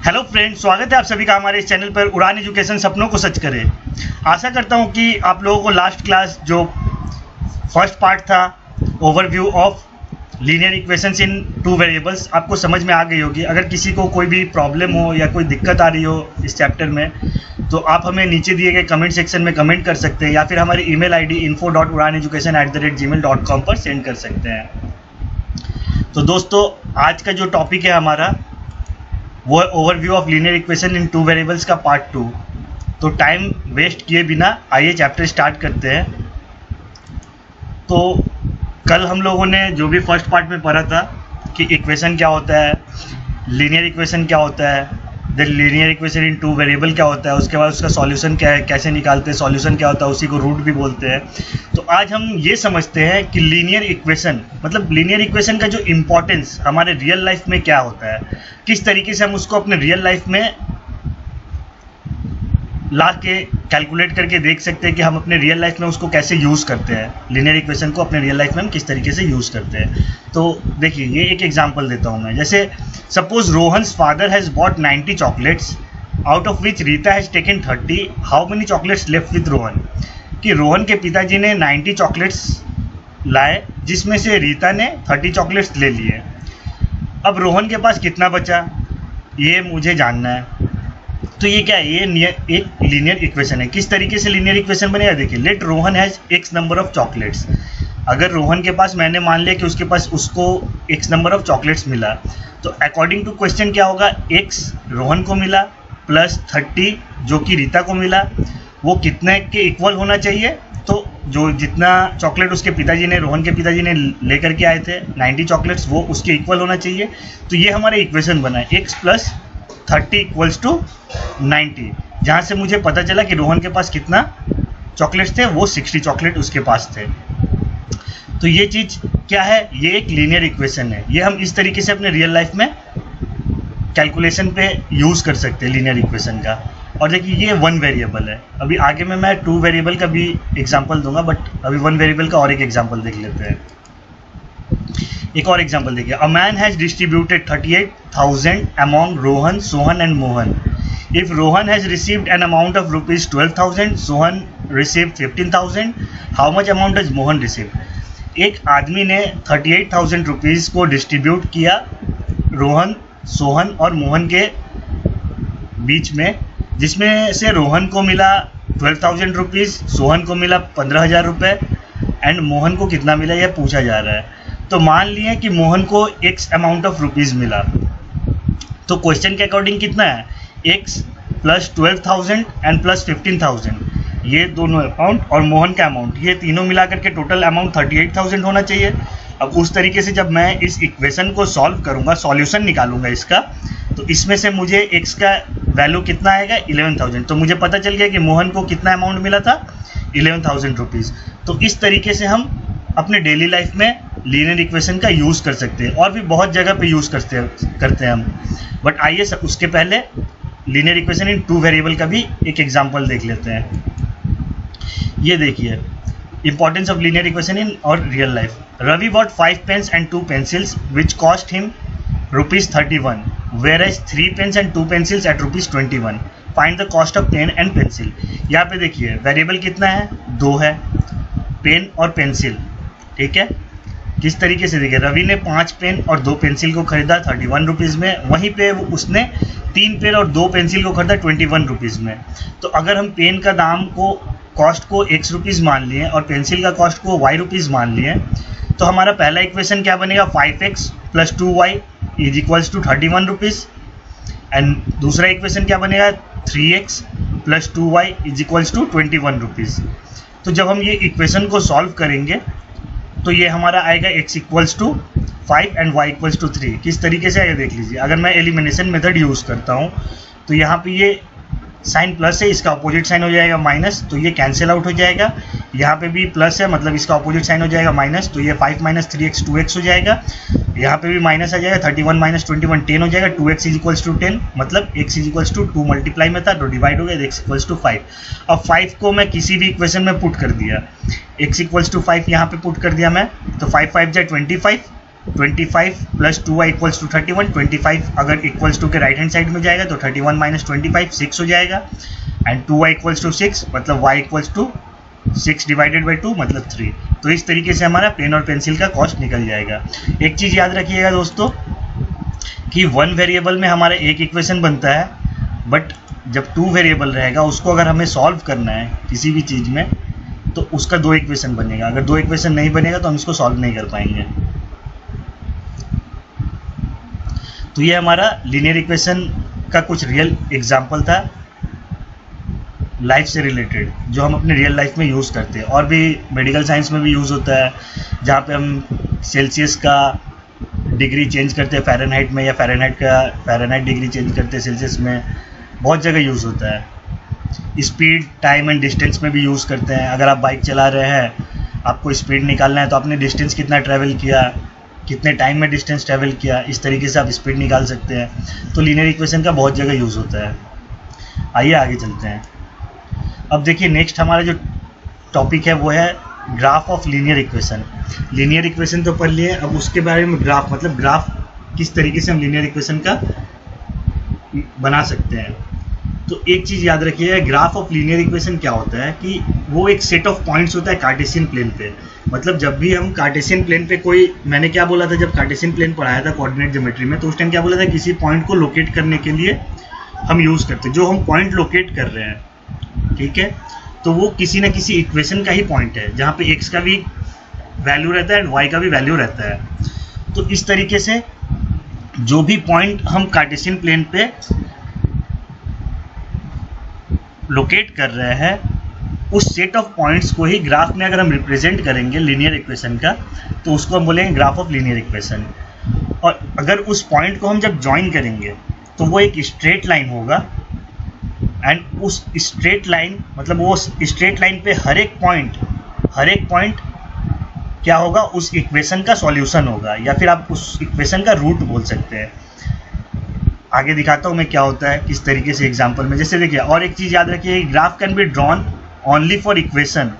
Hello friends, स्वागत है आप सभी का हमारे इस चैनल पर उड़ान एजुकेशन सपनों को सच करे। आशा करता हूं कि आप लोगों को लास्ट क्लास जो फर्स्ट पार्ट था overview of linear equations in two variables आपको समझ में आ गई होगी। अगर किसी को कोई भी प्रॉब्लम हो या कोई दिक्कत आ रही हो इस चैप्टर में तो आप हमें नीचे दिए गए कमेंट सेक्शन में कमेंट कर सकते हैं या फिर हमारी ईमेल आईडी info.uraneducation@gmail.com पर सेंड कर सकते हैं। तो दोस्तों, आज का जो टॉपिक है हमारा वो है overview of linear equation in two variables का पार्ट 2। तो टाइम वेस्ट किए बिना आइए चैप्टर स्टार्ट करते हैं। तो कल हम लोगों ने जो भी फर्स्ट पार्ट में पढ़ा था कि इक्वेशन क्या होता है, लीनियर इक्वेशन क्या होता है, the linear equation in two variable क्या होता है, उसके बाद उसका सॉल्यूशन क्या है, कैसे निकालते हैं, सॉल्यूशन क्या होता है, उसी को रूट भी बोलते हैं। तो आज हम ये समझते हैं कि लीनियर इक्वेशन मतलब लीनियर इक्वेशन का जो इम्पोर्टेंस हमारे रियल लाइफ में क्या होता है, किस तरीके से हम उसको अपने रियल लाइफ में ला के कैलकुलेट करके देख सकते हैं कि हम अपने रियल लाइफ में उसको कैसे यूज़ करते हैं। लीनियर इक्वेशन को अपने रियल लाइफ में हम किस तरीके से यूज़ करते हैं। तो देखिए, ये एक एग्जांपल देता हूँ मैं। जैसे suppose Rohan's father has bot 90 chocolates out of which Rita has taken 30। How many chocolates left with Rohan? कि रोहन के पिताजी ने 90 चॉकलेट्स लाए जिसमें से रीता ने 30 चॉकलेट्स ले लिए। अब रोहन के पास कितना बचा ये मुझे जानना है। तो ये क्या है? ये एक लीनियर इक्वेशन है। किस तरीके से लीनियर इक्वेशन बनेगा? देखिए, let Rohan has X number of chocolates. अगर रोहन के पास, मैंने मान लिया कि उसके पास उसको एक्स नंबर ऑफ चॉकलेट्स मिला, तो अकॉर्डिंग टू क्वेश्चन क्या होगा? एक्स रोहन को मिला प्लस 30 जो कि रीता को मिला, वो कितने के इक्वल होना चाहिए? तो जो जितना चॉकलेट उसके पिताजी ने, रोहन के पिताजी ने लेकर के आए थे 90 चॉकलेट्स, वो उसके इक्वल होना चाहिए। तो ये हमारा इक्वेशन बना है एक्स प्लस 30 इक्वल्स टू 90, जहाँ से मुझे पता चला कि रोहन के पास कितना चॉकलेट्स थे, वो 60 चॉकलेट उसके पास थे। तो ये चीज़ क्या है? ये एक लीनियर इक्वेशन है। ये हम इस तरीके से अपने रियल लाइफ में कैलकुलेशन पे यूज़ कर सकते हैं लीनियर इक्वेशन का। और देखिए, ये वन वेरिएबल है। अभी आगे में मैं टू वेरिएबल का भी एग्जांपल दूंगा, बट अभी वन वेरिएबल का और एक एग्जांपल देख लेते हैं। एक और एग्जांपल देखिए, a man has distributed 38,000 among Rohan, Sohan and Mohan. If Rohan has received an amount of rupees 12,000, Sohan received 15,000, how much amount does Mohan receive? एक आदमी ने 38,000 रुपीज़ को डिस्ट्रीब्यूट किया रोहन, सोहन और मोहन के बीच में, जिसमें से रोहन को मिला 12,000 रुपीज़, सोहन को मिला 15,000 रुपये एंड मोहन को कितना मिला यह पूछा जा रहा है। तो मान लिए कि मोहन को एक्स अमाउंट ऑफ रुपीज़ मिला, तो क्वेश्चन के अकॉर्डिंग कितना है? एक्स प्लस 12,000 एंड प्लस 15,000, ये दोनों अमाउंट और मोहन का अमाउंट, ये तीनों मिला करके टोटल अमाउंट 38,000 होना चाहिए। अब उस तरीके से जब मैं इस इक्वेशन को सॉल्व करूँगा, सॉल्यूशन निकालूंगा इसका, तो इसमें से मुझे एक्स का वैल्यू कितना आएगा? 11,000। तो मुझे पता चल गया कि मोहन को कितना अमाउंट मिला था? 11,000 रुपीज़। तो इस तरीके से हम अपने डेली लाइफ में लीनियर इक्वेशन का यूज़ कर सकते हैं, और भी बहुत जगह पे यूज़ करते हैं हम। बट आइए उसके पहले linear equation in two variable का भी एक एग्जांपल देख लेते हैं। ये देखिए, importance of linear equation in our real life. Ravi bought 5 pens and 2 pencils which cost him ₹31, whereas 3 pens and 2 pencils at ₹21. Find the cost of pen and pencil. यहाँ पे देखिए, वेरिएबल कितना है? 2 है, पेन और पेंसिल। ठीक है, किस तरीके से देखिए, रवि ने 5 पेन और 2 पेंसिल को खरीदा 31 रुपीज़ में, वहीं पे उसने 3 पेन और 2 पेंसिल को खरीदा 21 रुपीज़ में। तो अगर हम पेन का दाम को, कॉस्ट को x रुपीज़ मान लिए और पेंसिल का कॉस्ट को y रुपीज़ मान लिए, तो हमारा पहला इक्वेशन क्या बनेगा? 5x plus 2y is equals to 31 rupees. And दूसरा इक्वेशन क्या बनेगा? 3x plus 2y is equals to 21 rupees. तो जब हम ये इक्वेशन को सॉल्व करेंगे तो ये हमारा आएगा x equals to 5 and y equals to 3। किस तरीके से आएगा देख लीजिए। अगर मैं एलिमिनेशन मेथड यूज़ करता हूँ तो यहाँ पे ये साइन प्लस है, इसका अपोजिट साइन हो जाएगा माइनस, तो ये कैंसिल आउट हो जाएगा। यहाँ पे भी प्लस है, मतलब इसका अपोजिट साइन हो जाएगा माइनस, तो ये 5 माइनस 3x 2x हो जाएगा। यहाँ पे भी माइनस आ जाएगा, 31 माइनस 21 10 हो जाएगा। 2x इज इक्वल्स टू 10, मतलब x is equals to 2 multiply में था तो डिवाइड हो गया, x इक्वल्स टू 5। अब 5 को मैं किसी भी इक्वेशन में पुट कर दिया, x इक्वल्स टू 5 यहाँ पे पुट कर दिया मैं, तो 5 5 जाए 25 25 प्लस 2y इक्वल्स टू 31, 25 अगर इक्वल्स टू के राइट हैंड साइड में जाएगा तो 31 माइनस 25 6 हो जाएगा, एंड 2y इक्वल्स टू 6 मतलब y equals to 6 divided by 2 मतलब 3। तो इस तरीके से हमारा पेन और पेंसिल का कॉस्ट निकल जाएगा। एक चीज़ याद रखिएगा दोस्तों कि 1 वेरिएबल में हमारा एक इक्वेशन बनता है, बट जब 2 वेरिएबल रहेगा उसको अगर हमें सॉल्व करना है किसी भी चीज़ में तो उसका 2 इक्वेशन बनेगा। अगर 2 इक्वेशन नहीं बनेगा तो हम इसको सॉल्व नहीं कर पाएंगे। तो ये हमारा लीनियर इक्वेशन का कुछ रियल एग्जाम्पल था लाइफ से रिलेटेड, जो हम अपने रियल लाइफ में यूज़ करते हैं। और भी मेडिकल साइंस में भी यूज़ होता है, जहाँ पे हम सेल्सियस का डिग्री चेंज करते हैं फ़ारेनहाइट में, या फ़ारेनहाइट डिग्री चेंज करते हैं सेल्सियस में। बहुत जगह यूज़ होता है। स्पीड, टाइम एंड डिस्टेंस में भी यूज़ करते हैं। अगर आप बाइक चला रहे हैं, आपको स्पीड निकालना है तो आपने डिस्टेंस कितना ट्रैवल किया, कितने टाइम में डिस्टेंस ट्रैवल किया, इस तरीके से आप स्पीड निकाल सकते हैं। तो लीनियर इक्वेशन का बहुत जगह यूज़ होता है। आइए आगे चलते हैं। अब देखिए नेक्स्ट हमारा जो टॉपिक है वो है graph of linear equation. Linear equation तो पढ़ लिए, अब उसके बारे में ग्राफ, मतलब ग्राफ किस तरीके से हम लीनियर इक्वेशन का बना सकते हैं। तो एक चीज़ याद रखिए, ग्राफ ऑफ लीनियर इक्वेशन क्या होता है कि वो एक सेट ऑफ पॉइंट्स होता है कार्टेशियन प्लेन पे। मतलब जब भी हम कार्टेशियन प्लेन पे कोई, मैंने क्या बोला था जब कार्टेशियन प्लेन पढ़ाया था कोऑर्डिनेट ज्योमेट्री में, तो उस टाइम क्या बोला था, किसी पॉइंट को लोकेट करने के लिए हम यूज़ करते हैं। जो हम पॉइंट लोकेट कर रहे हैं, ठीक है, तो वो किसी न किसी इक्वेशन का ही पॉइंट है, जहाँ पे x का भी वैल्यू रहता है एंड y का भी वैल्यू रहता है। तो इस तरीके से जो भी पॉइंट हम कार्टेशियन प्लेन पे लोकेट कर रहे हैं, उस सेट ऑफ पॉइंट्स को ही ग्राफ में अगर हम रिप्रेजेंट करेंगे लीनियर इक्वेशन का, तो उसको हम बोलेंगे ग्राफ ऑफ लीनियर इक्वेशन। और अगर उस पॉइंट को हम जब ज्वाइन करेंगे तो वो एक स्ट्रेट लाइन होगा, एंड उस स्ट्रेट लाइन, मतलब वो स्ट्रेट लाइन पे हर एक पॉइंट क्या होगा, उस इक्वेशन का सॉल्यूशन होगा, या फिर आप उस इक्वेशन का रूट बोल सकते हैं। आगे दिखाता हूँ मैं क्या होता है, किस तरीके से एग्जांपल में। जैसे देखिए, और एक चीज़ याद रखिए, graph can be drawn only for equation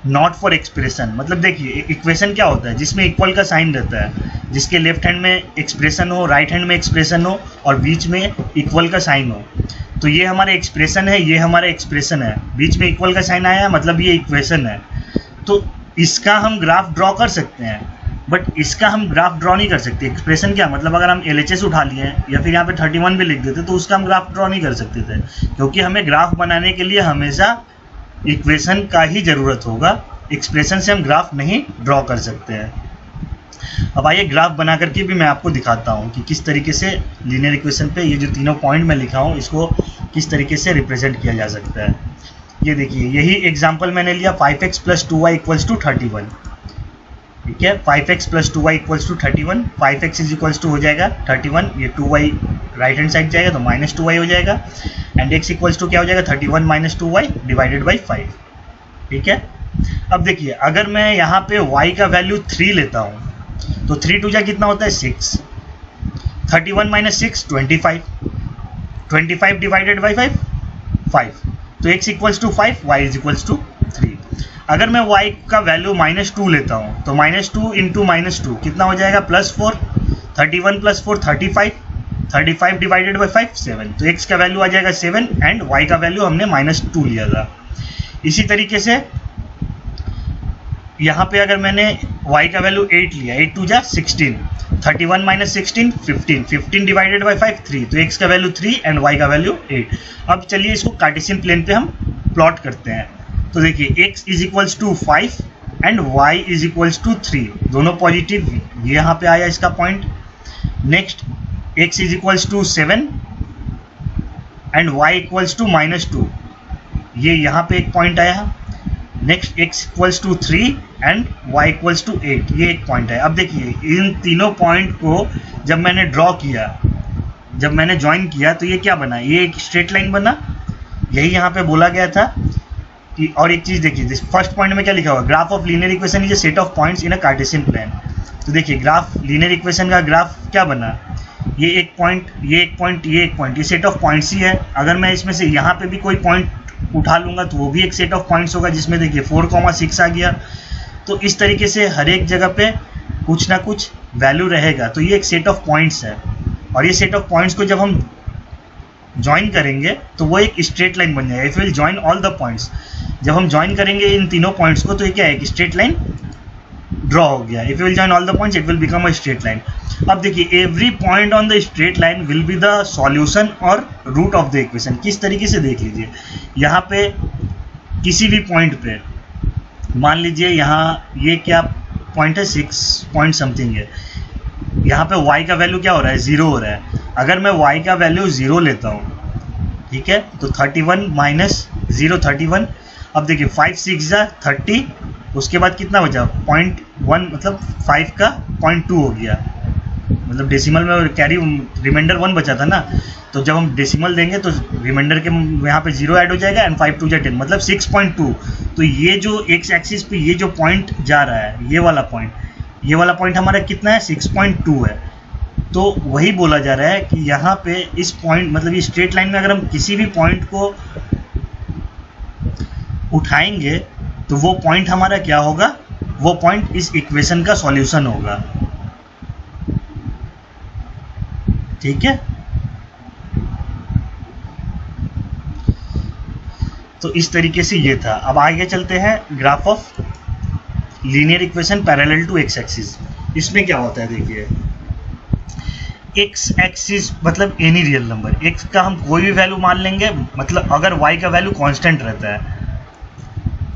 not for expression. मतलब देखिए, इक्वेशन क्या होता है, जिसमें इक्वल का साइन रहता है, जिसके लेफ्ट हैंड में एक्सप्रेशन हो, राइट हैंड में एक्सप्रेशन हो, और बीच में इक्वल का साइन हो। तो ये हमारा एक्सप्रेशन है, ये हमारा एक्सप्रेशन है, बीच में इक्वल का साइन आया मतलब ये इक्वेशन है। तो इसका हम ग्राफ ड्रॉ कर सकते हैं, बट इसका हम ग्राफ ड्रॉ नहीं कर सकते। एक्सप्रेशन क्या मतलब, अगर हम LHS उठा लिए या फिर यहाँ पे 31 भी लिख देते तो उसका हम ग्राफ ड्रॉ नहीं कर सकते थे, क्योंकि हमें ग्राफ बनाने के लिए हमेशा इक्वेशन का ही ज़रूरत होगा। एक्सप्रेशन से हम ग्राफ नहीं ड्रॉ कर सकते हैं। अब आइए ग्राफ बना करके भी मैं आपको दिखाता हूँ कि किस तरीके से लीनियर इक्वेशन पे ये जो तीनों पॉइंट मैं लिखा हूँ इसको किस तरीके से रिप्रेजेंट किया जा सकता है। ये देखिए, यही एग्जांपल मैंने लिया, 5x + 2y = 31। ठीक है, 5x + 2y = 31। 5x = हो जाएगा 31, ये 2y राइट हैंड साइड जाएगा तो -2y हो जाएगा, एंड x = क्या हो जाएगा, 31 - 2y / 5। ठीक है, अब देखिए, अगर मैं यहाँ पे y का वैल्यू 3 लेता हूँ तो 3 2 जा कितना होता है, 6। 31 - 6 25, 25 / 5 5। तो x = 5, y = 3। अगर मैं y का वैल्यू -2 लेता हूँ तो -2 × -2 कितना हो जाएगा, +4। 31 + 4 35, 35 / 5 7। तो x का वैल्यू आ जाएगा 7 एंड y का वैल्यू हमने -2 लिया था। इसी तरीके से यहाँ पे अगर मैंने y का वैल्यू 8 लिया, 8 2 जा 16, 31 - 16 15, 15 / 5 3। तो x का वैल्यू 3 एंड y का वैल्यू 8। अब चलिए इसको कार्टेशियन प्लेन पे हम प्लॉट करते हैं। तो देखिए, x = 5 एंड y = 3, दोनों पॉजिटिव, ये यहाँ पे आया इसका point. Next, x = 7 and y = -2, ये यहाँ पे एक पॉइंट आया। नेक्स्ट, x = 3 एंड y = 8, ये एक पॉइंट है। अब देखिए, इन तीनों पॉइंट को जब मैंने ड्रॉ किया, जब मैंने ज्वाइन किया, तो ये क्या बना, ये एक स्ट्रेट लाइन बना। यही यहाँ पे बोला गया था कि, और एक चीज़ देखिए, फर्स्ट पॉइंट में क्या लिखा हुआ, graph of linear equation is a set of points in a Cartesian plane. तो देखिए, ग्राफ लीनियर इक्वेशन का ग्राफ क्या बना, ये एक पॉइंट, ये एक पॉइंट, ये एक पॉइंट, ये सेट ऑफ पॉइंट्स ही है। अगर मैं इसमें से यहाँ पे भी कोई पॉइंट उठा लूँगा तो वो भी एक सेट ऑफ पॉइंट्स होगा, जिसमें देखिए 4, 6 आ गया। तो इस तरीके से हर एक जगह पे कुछ ना कुछ वैल्यू रहेगा तो ये एक सेट ऑफ पॉइंट्स है, और ये सेट ऑफ पॉइंट्स को जब हम ज्वाइन करेंगे तो वो एक स्ट्रेट लाइन बन जाएगा। If will join all the points, जब हम ज्वाइन करेंगे इन तीनों पॉइंट्स को तो ये क्या है, एक स्ट्रेट लाइन ड्रॉ हो गया। If you will join all the points it will become a straight line. अब देखिए every point on the straight line will be the solution और रूट ऑफ द इक्वेशन। किस तरीके से देख लीजिए, यहाँ पे किसी भी पॉइंट पे मान लीजिए यहाँ ये क्या पॉइंट है 6 पॉइंट समथिंग है, यहाँ पे y का वैल्यू क्या हो रहा है 0 हो रहा है। अगर मैं y का वैल्यू 0 लेता हूँ, ठीक है, तो 31 माइनस 0 31। अब देखिए 5 6 30, उसके बाद कितना बचा 0.1, मतलब 5 का 0.2 हो गया, मतलब डेसिमल में कैरी रिमाइंडर 1 बचा था ना, तो जब हम डेसिमल देंगे तो रिमाइंडर के यहाँ पे 0 ऐड हो जाएगा एंड 5 2 10, मतलब 6.2। तो ये जो एक्स एक्सिस पे ये जो पॉइंट जा रहा है, ये वाला पॉइंट हमारा कितना है 6.2 है। तो वही बोला जा रहा है कि यहाँ पे इस पॉइंट, मतलब ये स्ट्रेट लाइन में अगर हम किसी भी पॉइंट को उठाएंगे तो वो पॉइंट हमारा क्या होगा, वो पॉइंट इस इक्वेशन का सॉल्यूशन होगा, ठीक है। तो इस तरीके से ये था। अब आगे चलते हैं graph of linear equation parallel to X axis. इसमें क्या होता है देखिए, एक्स एक्सिस मतलब एनी रियल नंबर, एक्स का हम कोई भी वैल्यू मान लेंगे, मतलब अगर वाई का वैल्यू कांस्टेंट रहता है,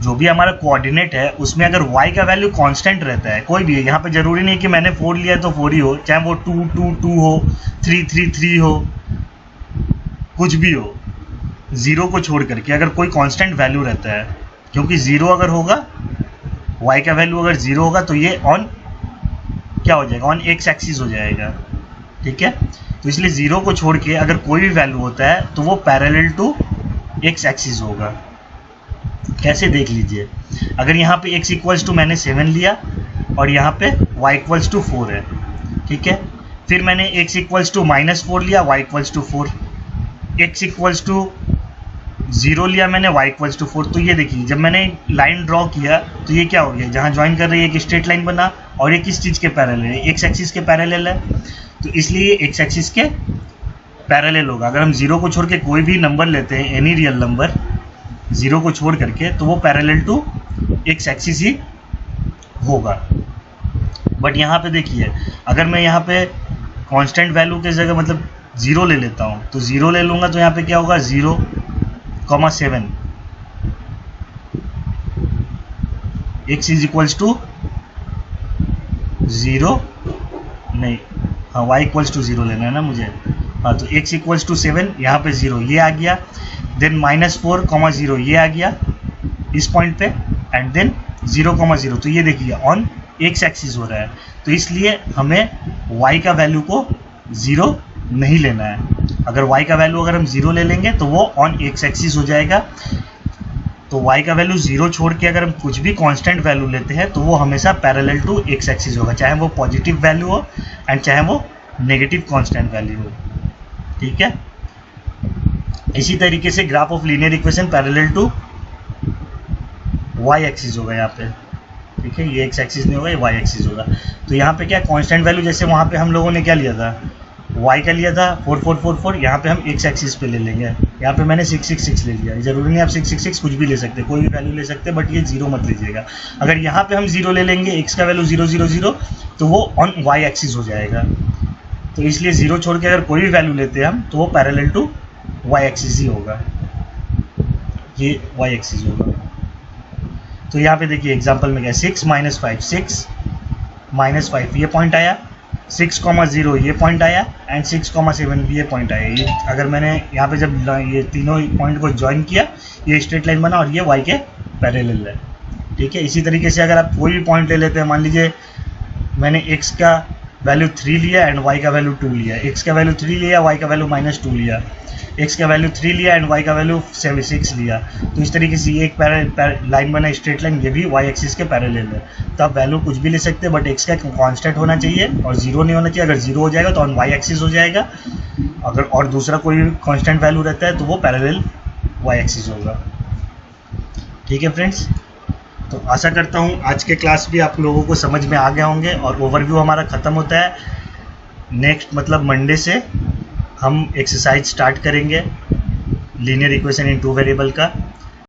जो भी हमारा कोऑर्डिनेट है उसमें अगर y का वैल्यू कांस्टेंट रहता है, कोई भी है, यहाँ पे जरूरी नहीं कि मैंने 4 लिया है तो 4 ही हो, चाहे वो 2 2 2 हो, 3 3 3 हो, कुछ भी हो, 0 को छोड़ करके अगर कोई कांस्टेंट वैल्यू रहता है, क्योंकि 0 अगर होगा, y का वैल्यू अगर 0 होगा तो ये ऑन क्या हो जाएगा, ऑन एक्स एक्सिस हो जाएगा, ठीक है। तो इसलिए 0 को छोड़ के अगर कोई भी वैल्यू होता है तो वो पैरेलल टू एक्स एक्सिस होगा। कैसे देख लीजिए, अगर यहाँ पे x इक्वल्स टू मैंने 7 लिया और यहाँ पे y इक्वल्स टू 4 है, ठीक है, फिर मैंने x इक्वल्स टू -4 लिया, y equals to 4, x equals to 0 लिया मैंने, y इक्वल्स टू 4। तो ये देखिए जब मैंने लाइन ड्रॉ किया तो ये क्या हो गया, जहाँ ज्वाइन कर रही है एक स्ट्रेट लाइन बना, और ये किस चीज़ के पैरेलल है, एक्स एक्सिस के पैरेलल है, तो इसलिए एक्स एक्सिस के पैरेलल होगा। अगर हम 0 को छोड़ के कोई भी नंबर लेते हैं, एनी रियल नंबर 0 को छोड़ करके, तो वो पैरेलल टू एक्स एक्सिस ही होगा। बट यहाँ पे देखिए, अगर मैं यहाँ पे कांस्टेंट वैल्यू के जगह मतलब 0 ले लेता हूँ, तो 0 ले लूँगा तो यहाँ पे क्या होगा 0,7, x इज इक्वल्स टू 0 नहीं, हाँ y इक्वल्स टू 0 लेना है ना मुझे, हाँ, तो x इक्वल्स टू 7, यहाँ पे 0 ये आ गया, देन -4,0 ये आ गया इस पॉइंट पे, एंड देन 0,0। तो ये देखिए ऑन एक्स एक्सिस हो रहा है, तो इसलिए हमें y का वैल्यू को 0 नहीं लेना है। अगर y का वैल्यू अगर हम 0 ले लेंगे तो वो ऑन एक्स एक्सिस हो जाएगा। तो y का वैल्यू 0 छोड़ के अगर हम कुछ भी कांस्टेंट वैल्यू लेते हैं तो वो हमेशा पैरेलल टू एक्स एक्सिस होगा, चाहे वो पॉजिटिव वैल्यू हो एंड चाहे वो नेगेटिव कांस्टेंट वैल्यू हो, ठीक है। इसी तरीके से graph of linear equation parallel to Y axis होगा यहाँ पे, ठीक है, ये एक्स एक्सिस नहीं होगा, ये वाई एक्सिस होगा। तो यहाँ पे क्या कांस्टेंट वैल्यू, जैसे वहाँ पे हम लोगों ने क्या लिया था, y का लिया था 4444, यहाँ पे हम एक्स एक्सिस पे ले लेंगे, यहाँ पे मैंने 666 ले लिया। जरूरी नहीं आप 666 कुछ भी ले सकते, कोई भी वैल्यू ले सकते, बट ये 0 मत लीजिएगा। अगर यहाँ पे हम 0 ले लेंगे, x का वैल्यू 0 0 0, तो वो ऑन y एक्सिस हो जाएगा। तो इसलिए 0 छोड़ के अगर कोई भी वैल्यू लेते हैं हम तो वो पैरेलल टू y एक्सिस ही होगा, ये y एक्सिस होगा। तो यहाँ पे देखिए एग्जांपल में क्या, 6 -5 6 -5 ये पॉइंट आया, 6,0 ये पॉइंट आया, एंड 6,7 भी ये पॉइंट आया। ये अगर मैंने यहाँ पे जब ये तीनों पॉइंट को ज्वाइन किया, ये स्ट्रेट लाइन बना और ये y के पैरेलल है, ठीक है। इसी तरीके से अगर आप कोई भी पॉइंट ले लेते हैं, मान लीजिए मैंने x का वैल्यू 3 लिया एंड y का वैल्यू 2 लिया, x का वैल्यू 3 लिया, y का वैल्यू -2 लिया, x का वैल्यू 3 लिया एंड y का वैल्यू 6 लिया। तो इस तरीके से ये एक लाइन बना स्ट्रेट लाइन, ये भी y एक्सिस के पैरेलल है। तो आप वैल्यू कुछ भी ले सकते हैं, बट x का कांस्टेंट होना चाहिए और 0 नहीं होना चाहिए। अगर 0 हो जाएगा तो ऑन y एक्सिस हो जाएगा, अगर और दूसरा कोई भी कांस्टेंट वैल्यू रहता है तो वो पैरेलल y एक्सिस होगा, ठीक है फ्रेंड्स। तो आशा करता हूँ आज के क्लास भी आप लोगों को समझ में आ गया होंगे और ओवरव्यू हमारा ख़त्म होता है। नेक्स्ट मतलब मंडे से हम एक्सरसाइज स्टार्ट करेंगे linear equation in two variable का।